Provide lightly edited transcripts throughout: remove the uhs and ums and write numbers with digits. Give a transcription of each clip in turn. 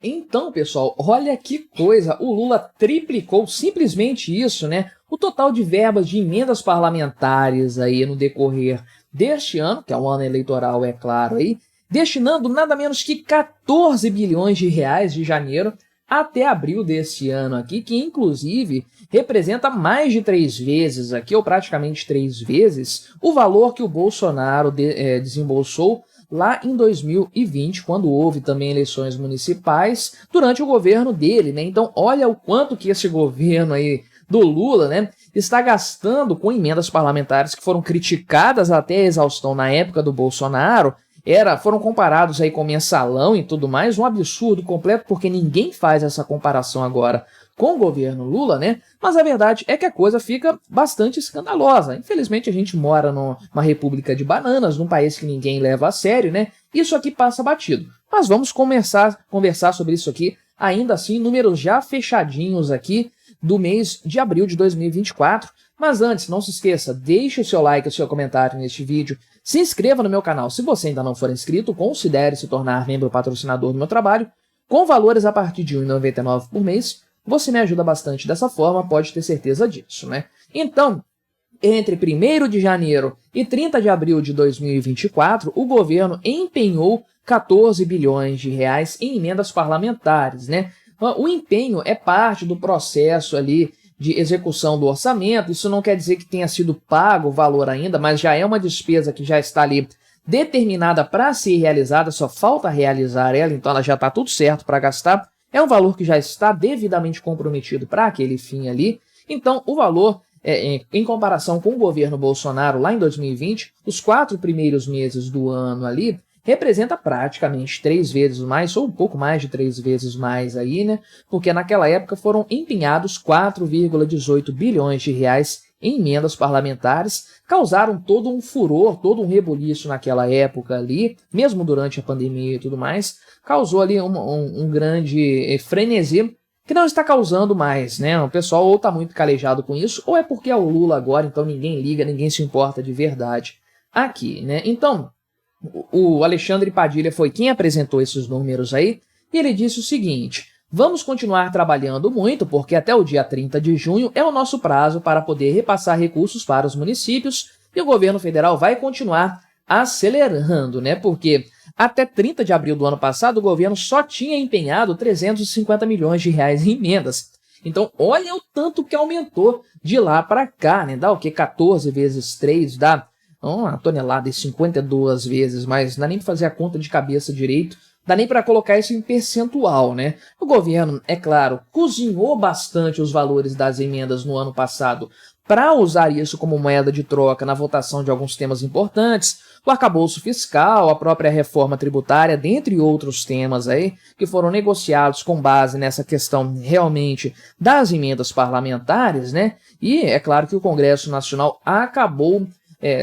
Então, pessoal, olha que coisa, o Lula triplicou simplesmente isso, né? O total de verbas de emendas parlamentares aí no decorrer deste ano, que é um ano eleitoral, é claro, aí, destinando nada menos que 14 bilhões de reais de janeiro até abril desse ano aqui, que inclusive representa mais de 3 vezes aqui, ou praticamente 3 vezes, o valor que o Bolsonaro desembolsou lá em 2020, quando houve também eleições municipais, durante o governo dele, né? Então, olha o quanto que esse governo aí do Lula, né, está gastando com emendas parlamentares que foram criticadas até a exaustão na época do Bolsonaro, foram comparados aí com mensalão e tudo mais, um absurdo completo, porque ninguém faz essa comparação agora com o governo Lula, né? Mas a verdade é que a coisa fica bastante escandalosa. Infelizmente a gente mora numa república de bananas, num país que ninguém leva a sério, né? Isso aqui passa batido. Mas vamos começar a conversar sobre isso aqui, ainda assim, números já fechadinhos aqui do mês de abril de 2024. Mas antes, não se esqueça, deixe o seu like e o seu comentário neste vídeo, se inscreva no meu canal se você ainda não for inscrito, considere se tornar membro patrocinador do meu trabalho, com valores a partir de R$ 1,99 por mês. Você me ajuda bastante dessa forma, pode ter certeza disso, né? Então, entre 1º de janeiro e 30 de abril de 2024, o governo empenhou 14 bilhões de reais em emendas parlamentares, né? O empenho é parte do processo ali de execução do orçamento. Isso não quer dizer que tenha sido pago o valor ainda, mas já é uma despesa que já está ali determinada para ser realizada, só falta realizar ela, então ela já está tudo certo para gastar. É um valor que já está devidamente comprometido para aquele fim ali. Então, o valor, em comparação com o governo Bolsonaro lá em 2020, os 4 primeiros meses do ano ali, representa praticamente 3 vezes mais, ou um pouco mais de 3 vezes mais aí, né? Porque naquela época foram empenhados 4,18 bilhões de reais em emendas parlamentares, causaram todo um furor, todo um rebuliço naquela época ali, mesmo durante a pandemia e tudo mais, causou ali um grande frenesi que não está causando mais, né? O pessoal ou está muito calejado com isso, ou é porque é o Lula agora, então ninguém liga, ninguém se importa de verdade aqui, né? Então, o Alexandre Padilha foi quem apresentou esses números aí, e ele disse o seguinte: vamos continuar trabalhando muito, porque até o dia 30 de junho é o nosso prazo para poder repassar recursos para os municípios, e o governo federal vai continuar acelerando, né? Porque até 30 de abril do ano passado, o governo só tinha empenhado 350 milhões de reais em emendas. Então, olha o tanto que aumentou de lá para cá, né? Dá o quê? 14 vezes 3, dá uma tonelada e 52 vezes, mas não dá nem para fazer a conta de cabeça direito, dá nem para colocar isso em percentual, né? O governo, é claro, cozinhou bastante os valores das emendas no ano passado para usar isso como moeda de troca na votação de alguns temas importantes, o arcabouço fiscal, a própria reforma tributária, dentre outros temas aí, que foram negociados com base nessa questão realmente das emendas parlamentares, né? E é claro que o Congresso Nacional acabou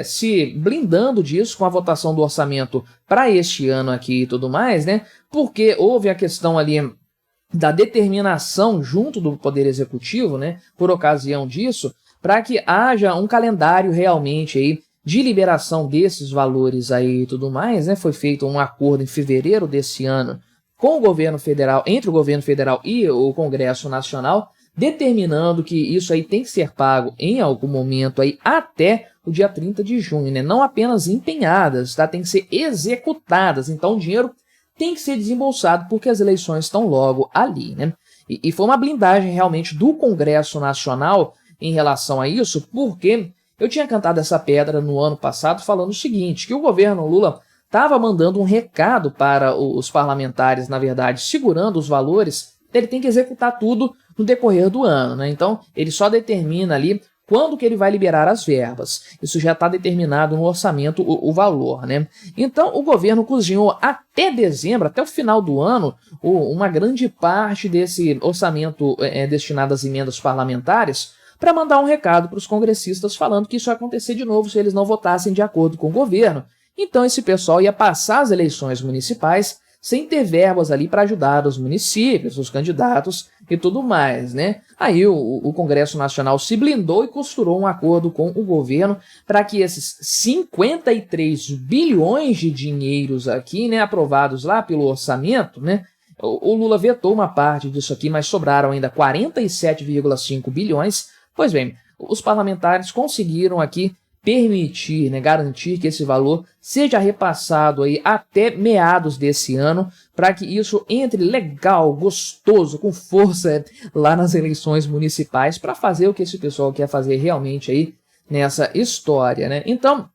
se blindando disso com a votação do orçamento para este ano aqui e tudo mais, né? Porque houve a questão ali da determinação junto do Poder Executivo, né? Por ocasião disso, para que haja um calendário realmente aí de liberação desses valores aí e tudo mais, né? Foi feito um acordo em fevereiro desse ano com o governo federal, entre o governo federal e o Congresso Nacional, determinando que isso aí tem que ser pago em algum momento aí até o dia 30 de junho, né? Não apenas empenhadas, tá? Tem que ser executadas. Então o dinheiro tem que ser desembolsado porque as eleições estão logo ali, né? E foi uma blindagem realmente do Congresso Nacional em relação a isso, porque eu tinha cantado essa pedra no ano passado falando o seguinte, que o governo Lula estava mandando um recado para os parlamentares, na verdade, segurando os valores, ele tem que executar tudo no decorrer do ano, né? Então, ele só determina ali quando que ele vai liberar as verbas. Isso já está determinado no orçamento, o valor, né? Então, o governo cozinhou até dezembro, até o final do ano, uma grande parte desse orçamento destinado às emendas parlamentares para mandar um recado para os congressistas falando que isso ia acontecer de novo se eles não votassem de acordo com o governo. Então, esse pessoal ia passar as eleições municipais sem ter verbas ali para ajudar os municípios, os candidatos e tudo mais, né? Aí o Congresso Nacional se blindou e costurou um acordo com o governo para que esses 53 bilhões de dinheiros aqui, né, aprovados lá pelo orçamento, né, O Lula vetou uma parte disso aqui, mas sobraram ainda 47,5 bilhões. Pois bem, os parlamentares conseguiram aqui permitir, né, garantir que esse valor seja repassado aí até meados desse ano, para que isso entre legal, gostoso, com força lá nas eleições municipais, para fazer o que esse pessoal quer fazer realmente aí nessa história, né? Então,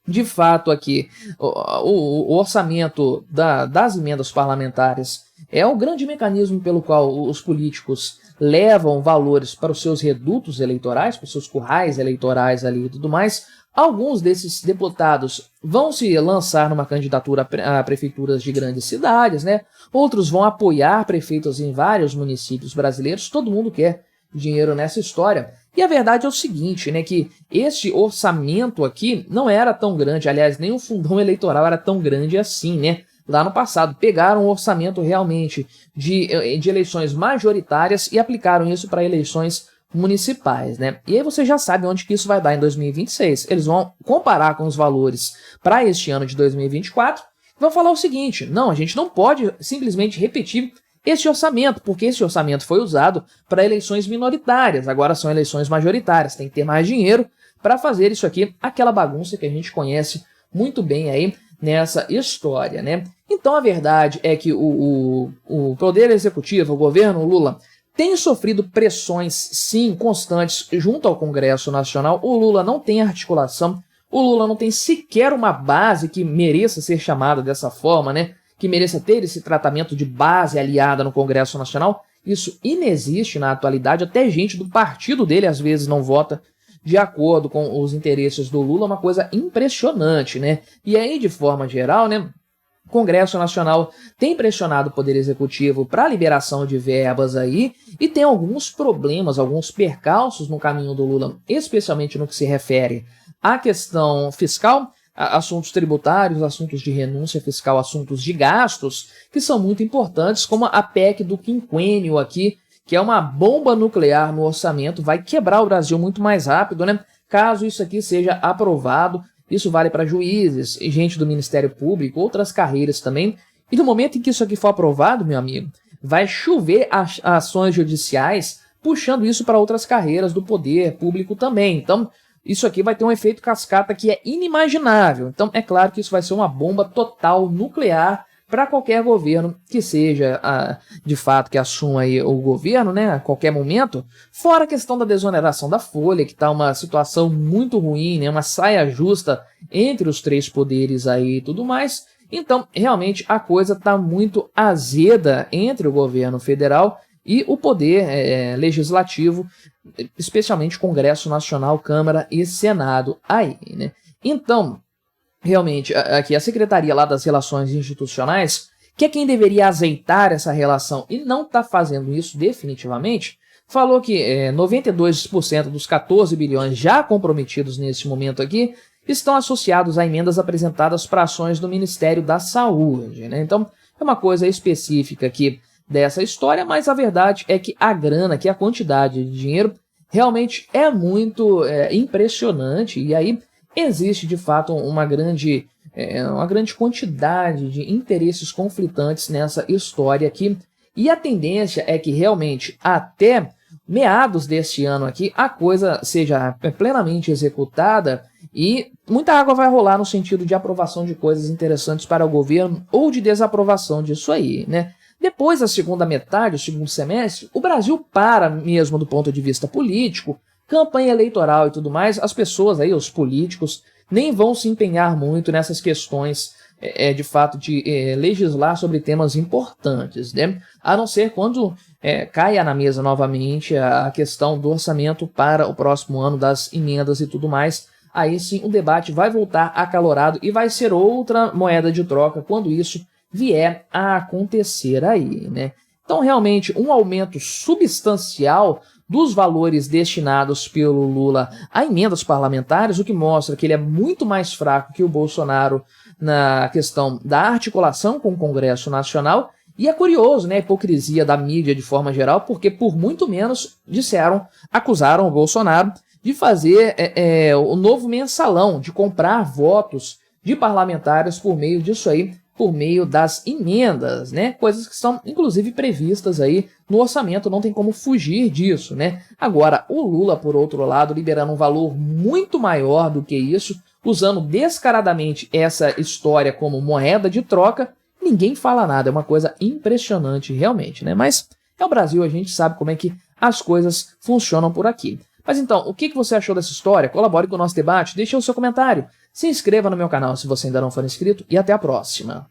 de fato aqui, o orçamento das emendas parlamentares é o grande mecanismo pelo qual os políticos levam valores para os seus redutos eleitorais, para os seus currais eleitorais ali e tudo mais. Alguns desses deputados vão se lançar numa candidatura a prefeituras de grandes cidades, né? Outros vão apoiar prefeitos em vários municípios brasileiros. Todo mundo quer dinheiro nessa história. E a verdade é o seguinte, né, que este orçamento aqui não era tão grande, aliás, nem o fundão eleitoral era tão grande assim, né? Lá no passado, pegaram um orçamento realmente de eleições majoritárias e aplicaram isso para eleições municipais, né? E aí você já sabe onde que isso vai dar em 2026. Eles vão comparar com os valores para este ano de 2024 e vão falar o seguinte: não, a gente não pode simplesmente repetir este orçamento, porque esse orçamento foi usado para eleições minoritárias, agora são eleições majoritárias, tem que ter mais dinheiro para fazer isso aqui, aquela bagunça que a gente conhece muito bem aí nessa história, né? Então a verdade é que o Poder Executivo, o governo Lula, tem sofrido pressões, sim, constantes junto ao Congresso Nacional. O Lula não tem articulação, o Lula não tem sequer uma base que mereça ser chamada dessa forma, né? Que mereça ter esse tratamento de base aliada no Congresso Nacional. Isso inexiste na atualidade, até gente do partido dele às vezes não vota de acordo com os interesses do Lula, uma coisa impressionante, né? E aí, de forma geral, né, o Congresso Nacional tem pressionado o Poder Executivo para a liberação de verbas aí e tem alguns problemas, alguns percalços no caminho do Lula, especialmente no que se refere à questão fiscal, assuntos tributários, assuntos de renúncia fiscal, assuntos de gastos, que são muito importantes, como a PEC do quinquênio aqui, que é uma bomba nuclear no orçamento, vai quebrar o Brasil muito mais rápido, né? Caso isso aqui seja aprovado. Isso vale para juízes, gente do Ministério Público, outras carreiras também. E no momento em que isso aqui for aprovado, meu amigo, vai chover ações judiciais puxando isso para outras carreiras do poder público também. Então, isso aqui vai ter um efeito cascata que é inimaginável. Então, é claro que isso vai ser uma bomba total nuclear para qualquer governo que seja, de fato, que assuma aí o governo, né, a qualquer momento. Fora a questão da desoneração da folha, que está uma situação muito ruim, né, uma saia justa entre os três poderes aí e tudo mais. Então, realmente, a coisa está muito azeda entre o governo federal e o poder legislativo, especialmente Congresso Nacional, Câmara e Senado aí, né? Então, realmente, aqui a Secretaria lá das Relações Institucionais, que é quem deveria azeitar essa relação e não está fazendo isso definitivamente, falou que 92% dos 14 bilhões já comprometidos nesse momento aqui estão associados a emendas apresentadas para ações do Ministério da Saúde, né? Então, é uma coisa específica aqui dessa história, mas a verdade é que a grana, que a quantidade de dinheiro realmente é muito impressionante, e aí existe de fato uma grande quantidade de interesses conflitantes nessa história aqui, e a tendência é que realmente até meados deste ano aqui a coisa seja plenamente executada e muita água vai rolar no sentido de aprovação de coisas interessantes para o governo ou de desaprovação disso aí, né? Depois da segunda metade, o segundo semestre, o Brasil para mesmo do ponto de vista político, campanha eleitoral e tudo mais, as pessoas aí, os políticos, nem vão se empenhar muito nessas questões, de fato, de legislar sobre temas importantes, né? A não ser quando caia na mesa novamente a questão do orçamento para o próximo ano, das emendas e tudo mais. Aí sim o debate vai voltar acalorado e vai ser outra moeda de troca quando isso vier a acontecer aí, né? Então, realmente, um aumento substancial dos valores destinados pelo Lula a emendas parlamentares, o que mostra que ele é muito mais fraco que o Bolsonaro na questão da articulação com o Congresso Nacional. E é curioso, né, a hipocrisia da mídia de forma geral, porque por muito menos acusaram o Bolsonaro de fazer o novo mensalão, de comprar votos de parlamentares por meio disso aí, por meio das emendas, né? Coisas que estão, inclusive, previstas aí no orçamento, não tem como fugir disso, né? Agora, o Lula, por outro lado, liberando um valor muito maior do que isso, usando descaradamente essa história como moeda de troca, ninguém fala nada, é uma coisa impressionante realmente, né? Mas é o Brasil, a gente sabe como é que as coisas funcionam por aqui. Mas então, o que você achou dessa história? Colabore com o nosso debate, deixe o seu comentário, se inscreva no meu canal se você ainda não for inscrito e até a próxima.